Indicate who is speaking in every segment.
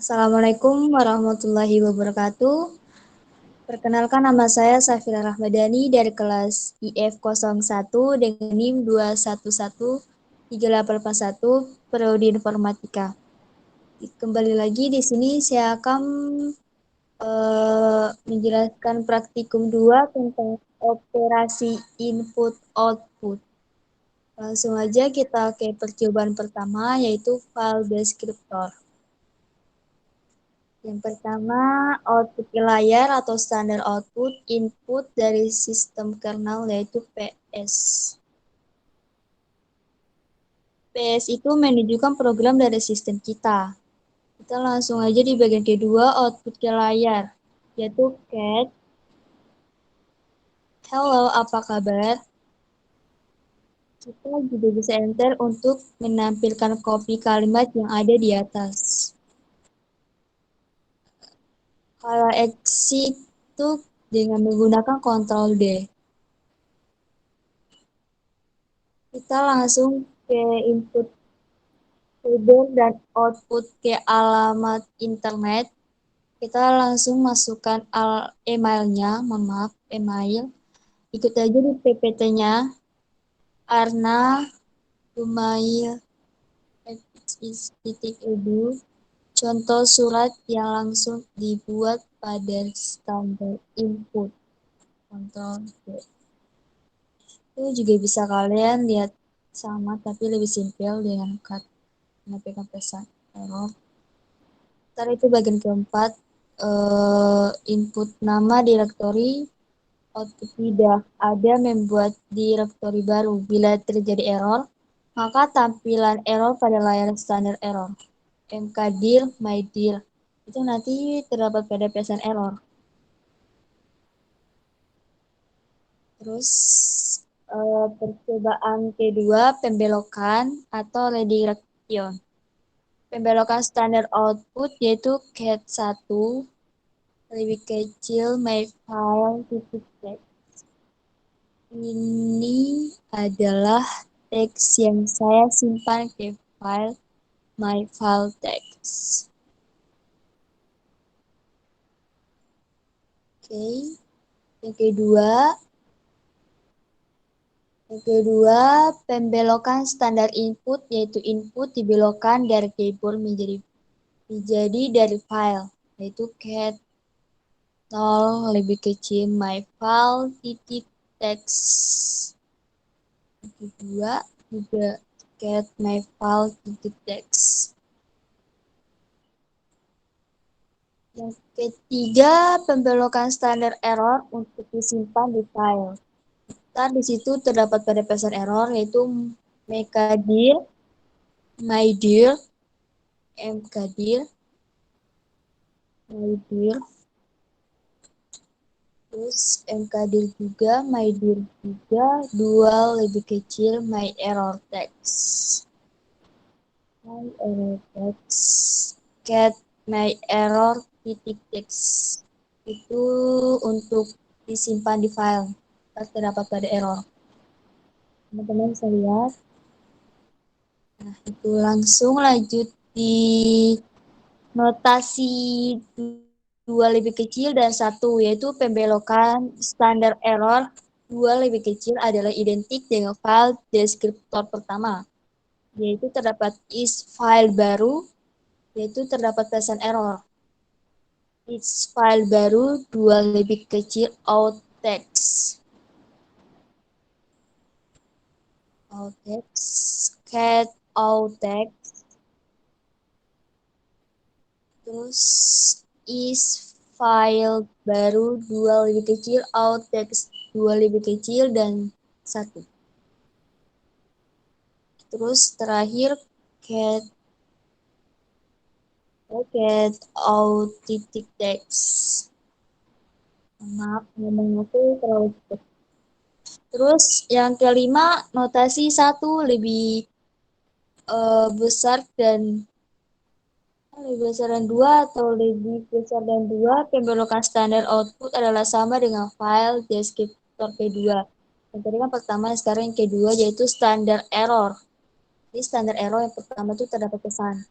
Speaker 1: Assalamualaikum warahmatullahi wabarakatuh. Perkenalkan nama saya Safira Rahmadani dari kelas IF01 dengan NIM 2113881 Prodi Informatika. Kembali lagi di sini saya akan menjelaskan praktikum 2 tentang operasi input-output. Langsung aja kita ke percobaan pertama yaitu file descriptor. Yang pertama, output ke layar atau standar output input dari sistem kernel yaitu PS. PS itu menunjukkan program dari sistem kita. Kita langsung aja di bagian kedua, output ke layar, yaitu cat. Hello, apa kabar? Kita juga bisa enter untuk menampilkan copy kalimat yang ada di atas. Kalau exit itu dengan menggunakan Ctrl D. Kita langsung ke input keyboard dan output ke alamat internet. Kita langsung masukkan emailnya, email. Ikut aja di PPT-nya. Arna Rumail.edu. Contoh surat yang langsung dibuat pada standar input. Contoh itu juga bisa kalian lihat sama tapi lebih simpel dengan menyampaikan pesan error. Ntar itu bagian keempat, input nama direktori, output tidak ada membuat direktori baru. Bila terjadi error, maka tampilan error pada layar standar error. mkdir, mydir, itu nanti terdapat pada pesan error. Terus percobaan kedua, pembelokan atau redirection. Pembelokan standar output yaitu cat 1 lebih kecil myFile.text. Ini adalah teks yang saya simpan ke file myFile.text. Oke. Yang kedua, pembelokan standar input yaitu input dibelokkan dari keyboard menjadi dari file yaitu cat 0 lebih kecil myFile.text. Yang kedua juga cat myFile.text. Yang ketiga, pembelokan standar error untuk disimpan di file. Ntar di situ terdapat pada pesan error yaitu mkdir, mydir, mkdir, mydir, terus mkdir juga, mydir juga, dual lebih kecil myError text. MyError text, cat myError.text. Itu untuk disimpan di file terdapat pada error. Teman-teman bisa lihat. Nah, itu langsung lanjut di notasi 2 lebih kecil dan 1, yaitu pembelokan standar error 2 lebih kecil adalah identik dengan file deskriptor pertama, yaitu terdapat is file baru, yaitu terdapat pesan error. Is file baru 2 lebih kecil out text. Out text, cat out text. Terus is file baru 2 lebih kecil, out text 2 lebih kecil, dan 1. Terus terakhir cat out titik text. Maaf, ngomongnya tuh terlalu cepat. Terus yang kelima, notasi 1 lebih besar dan lebih besar dan 2 atau lebih besar dan 2, pembelokan standar output adalah sama dengan file deskriptor P2. Yang tadi kan pertama, sekarang yang kedua yaitu standar error. Jadi standar error yang pertama itu terdapat pesan.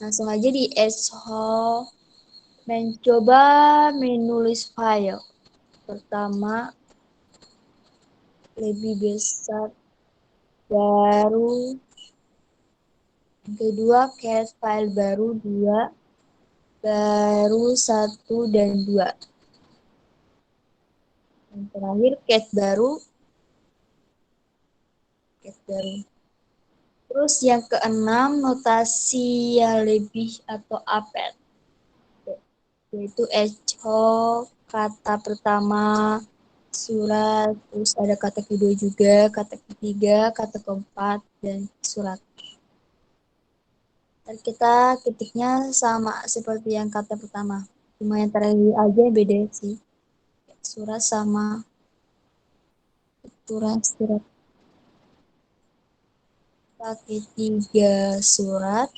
Speaker 1: Langsung aja di Echo mencoba menulis file. Pertama, lebih besar baru. Yang kedua, create file baru 2, baru 1 dan 2. Yang terakhir, cat baru. Terus yang keenam, notasi yang lebih atau append, yaitu echo, kata pertama, surat, terus ada kata kedua juga, kata ketiga, kata keempat, dan surat. Dan kita ketiknya sama seperti yang kata pertama. Cuma yang terakhir aja beda sih. Surat sama surat. Pakai 3 surat,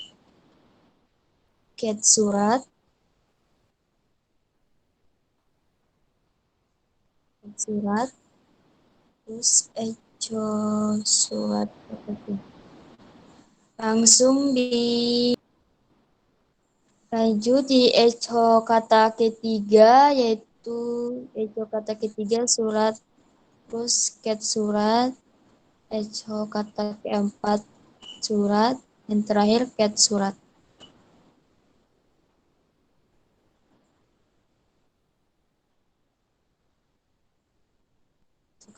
Speaker 1: cat surat, terus echo surat. Langsung lanjut di echo kata ketiga, yaitu echo kata ketiga surat, terus cat surat, echo kata keempat surat, yang terakhir cat surat.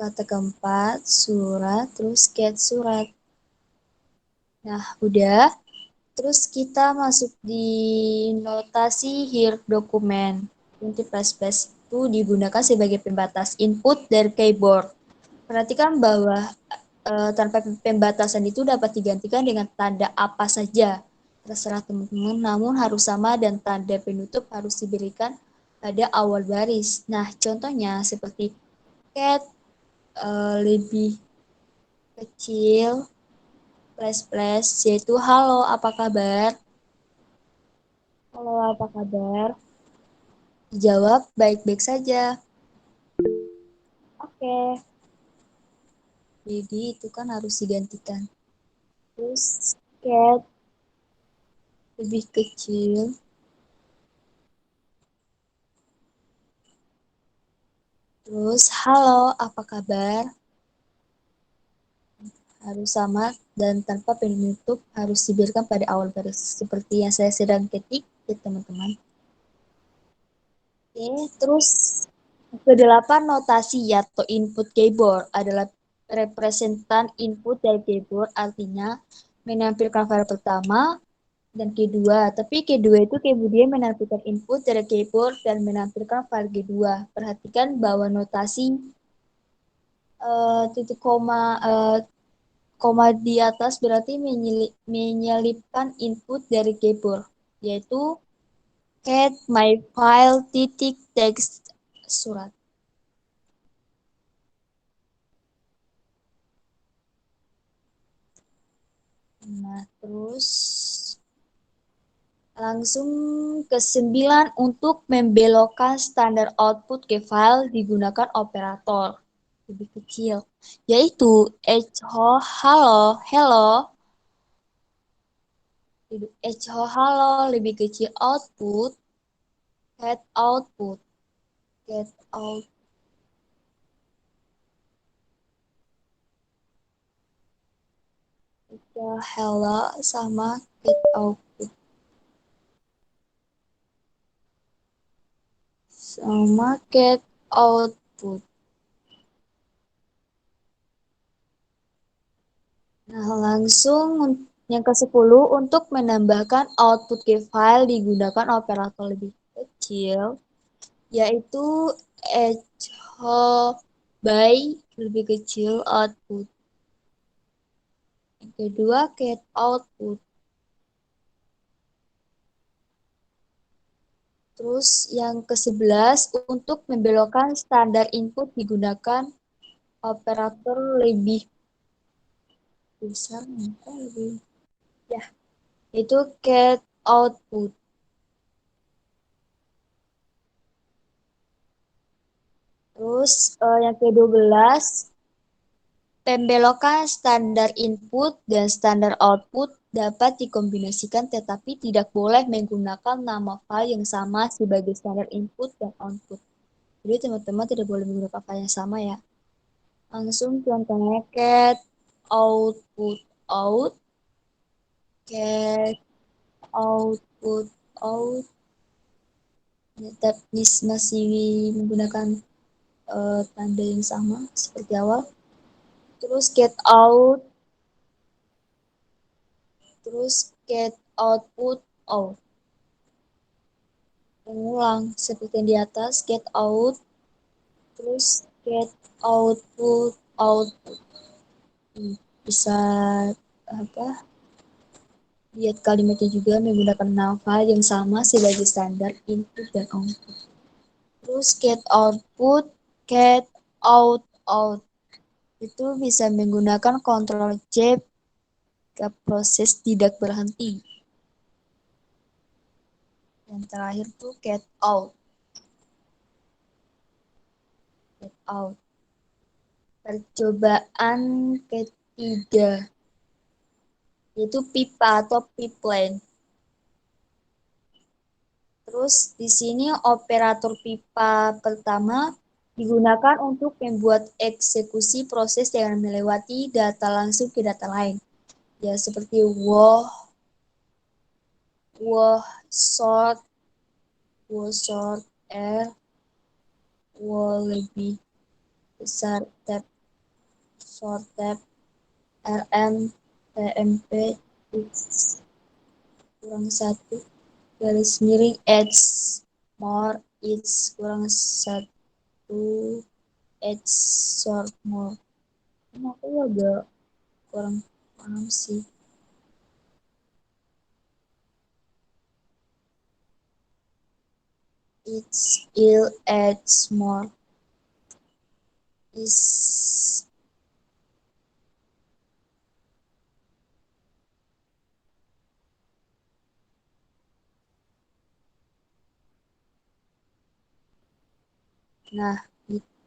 Speaker 1: Kata keempat surat, terus cat surat. Nah, udah. Terus kita masuk di notasi here dokumen. Inti plus itu digunakan sebagai pembatas input dari keyboard. Perhatikan bahwa tanpa pembatasan itu dapat digantikan dengan tanda apa saja. Terserah teman-teman, namun harus sama dan tanda penutup harus diberikan pada awal baris. Nah, contohnya seperti cat lebih kecil plus yaitu halo apa kabar. Halo apa kabar. Dijawab baik-baik saja. Oke. Jadi itu kan harus digantikan. Terus cat lebih kecil. Terus halo apa kabar. Harus sama dan tanpa penutup harus diberikan pada awal baris. Seperti yang saya sedang ketik ya teman-teman. Oke, terus kedelapan notasi atau input keyboard adalah representan input dari keyboard, artinya menampilkan file pertama dan kedua. Tapi kedua itu kemudian menampilkan input dari keyboard dan menampilkan file kedua. Perhatikan bahwa notasi titik koma di atas berarti menyelipkan input dari keyboard, yaitu cat my file titik text surat. Nah, terus langsung ke 9 untuk membelokkan standar output ke file digunakan operator lebih kecil, yaitu echo halo hello, echo halo lebih kecil output, get output, get out, echo hello sama get output, sama get output. Nah, langsung yang ke-10 untuk menambahkan output ke file digunakan operator lebih kecil, yaitu echo by lebih kecil output. Yang kedua, get output. Terus yang ke-11 untuk membelokkan standar input digunakan operator lebih besar, lebih ya, itu get output. Terus yang ke-12 pembelokan standar input dan standar output dapat dikombinasikan tetapi tidak boleh menggunakan nama file yang sama sebagai standar input dan output. Jadi teman-teman tidak boleh menggunakan file yang sama ya. Langsung contohnya cat output out, cat output out. Tapi masih menggunakan tanda yang sama seperti awal. Terus get out, terus get output out. Mengulang seperti yang di atas, get out, terus get output out. Bisa apa? Lihat kalimatnya juga menggunakan nama yang sama sebagai standar input dan output. Terus get output, get out out. Itu bisa menggunakan Ctrl C jika proses tidak berhenti. Yang terakhir tuh get out. Get out. Percobaan ketiga yaitu pipa atau pipeline. Terus di sini operator pipa pertama digunakan untuk membuat eksekusi proses dengan melewati data langsung ke data lain. Ya seperti woh, sort, r, woh lebih besar tab, sort tab, rm, tmp, x kurang 1, garis miring, x, more, x kurang 1, x, sort more. Ini aku agak kurang paham sih. It's ill adds more is nah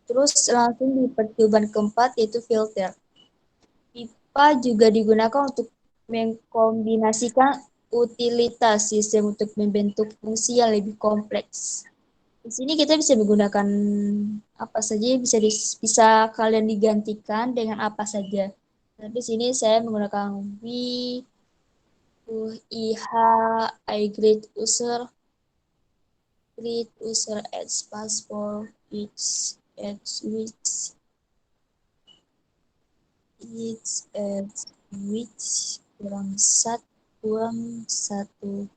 Speaker 1: terus langsung di percobaan keempat yaitu filter. Pipa juga digunakan untuk mengkombinasikan utilitas sistem untuk membentuk fungsi yang lebih kompleks. Di sini kita bisa menggunakan apa saja, bisa kalian digantikan dengan apa saja. Nah, di sini saya menggunakan IH, iGreet user, greet user as passport, which kurang satu.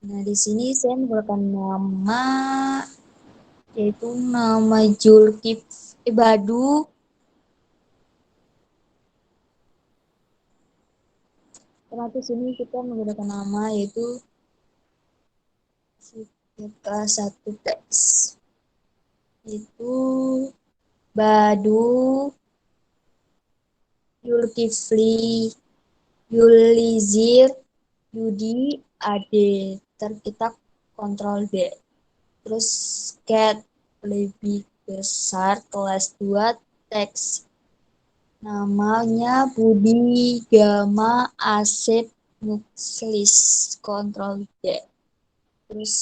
Speaker 1: Nah, di sini saya menggunakan nama, yaitu nama Zulkifli Badu. Karena di sini kita menggunakan nama yaitu kelas 1 teks. Itu Badu Zulkifli Yulizir Yudi Ade. Ntar kita kontrol D. Terus cat lebih besar kelas 2 teks. Namanya Budi Gama Asep Mukslis. Kontrol D. Terus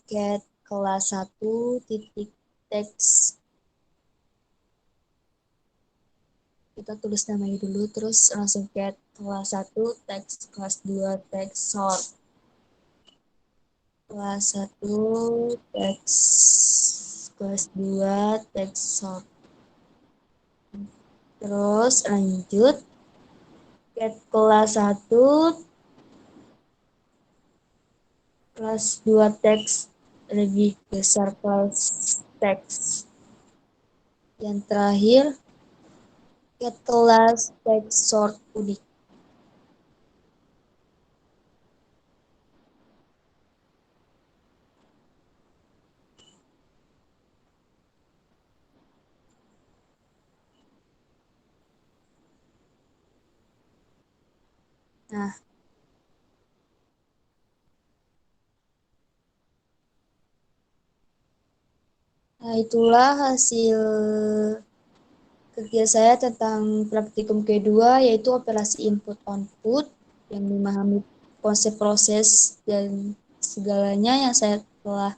Speaker 1: cat kelas 1 titik teks. Kita tulis namanya dulu, terus langsung cat kelas 1 teks, kelas 2 teks sort. Kelas 1 teks, kelas 2 teks sort. Terus lanjut cat kelas 1 kelas 2 teks lebih besar kelas teks. Yang terakhir cat kelas teks sort unik. Nah, Nah, itulah hasil kerja saya tentang praktikum kedua, yaitu operasi input-output, yang memahami konsep proses dan segalanya yang saya telah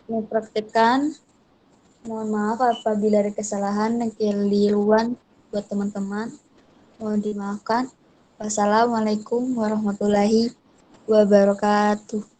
Speaker 1: mempraktikkan. Mohon maaf apabila ada kesalahan dan keliruan buat teman-teman. Mohon dimaafkan. Wassalamualaikum warahmatullahi wabarakatuh.